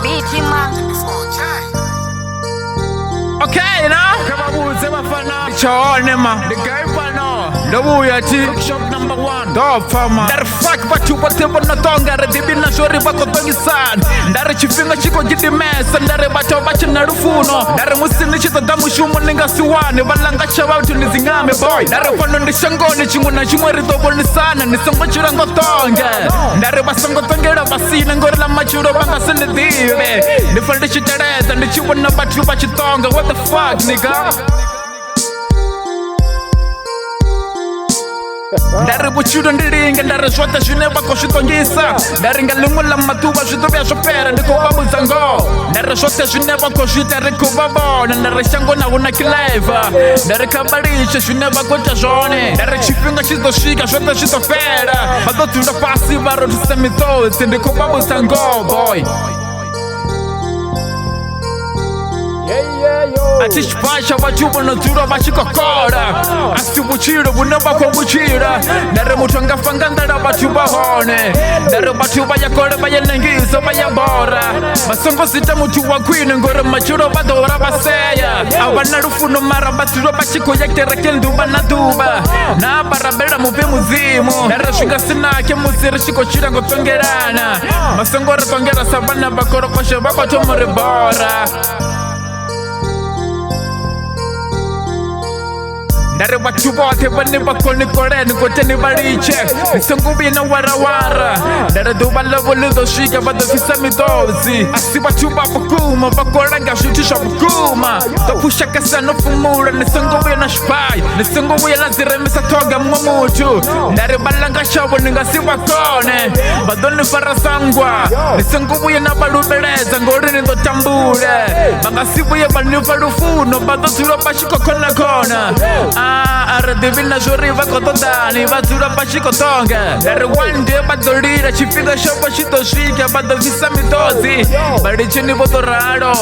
Biti man. Okay, no? Kababuze bafana Chone ma. the guy pano Ndabuya ti. shop number 1 Dofa ma. Ndari fuck batu bote bona tonga redibi na shori bako tongi san. Ndari chifinga chiko gidi mesa ndari bato bache na rufuno. Ndari musini chito damu shumo ninga siwane balanga chabautu nizingame boy. Ndari fano ndishangoni chingu na chimweri doboni sana nisongo chirango tonge. Ndari basongo tongera basina ngori la machuro banga sini dive. Nifandi chitereza ndichiwana batu bachi tonga. What the fuck nigga? Ndari buchudo ndiringa ndari zwata zvineva kozvitongisa ndaringa limwe la matuva zvito vyazvopera ndikuvabudza ngo ndari zvose zvineva kozvita rikuvavona ndari shango nauna kileva ndari kabalishe zvineva kuita zvone ndari chifhinga chizosvika zvose zvizofera vazodzura pasi varodhise mitsotsi ndikuvabudza ngo boy Atishpasha vachuva nodzura vachikokora asi vuchiro vunova kwovuchira ndari mutu angafanga ndara vatu vahone ndari vatu vayakore vayanengiso vayabora vasongozita mutu wakwini ngori machiro vadora vaseya avana rufuno mara vadzuro vachikoyakereke nduva naduva nabarabera mupe muzimu ndari zvingasinake musi richikochira ngotongerana masongora tongera savana vakorokoshe vakwatomuri bora Ndari vatu vote vane vakonikoreni kote ni valiche nisonguvina warawara ndari duva lavo lizosvika vadofisa mitovzi asi vatu vavukuma vakoranga zviti zvavukuma dopushakasa nofumura nisonguvina shpai nisonguvina ziremisa toga mumwe mutu ndari valanga shavo ningasivakone vadonifarasangwa nisonguvina valuveleza ngori nindotambule vangasivuye vaniva lufuno vadodzura vachikokonakona aradivina zvoriva kotodani vadzura pachikotonga ndari one day vadzorira chifhinga chovo chitosvika vadovisa mitodzi valichini votoraro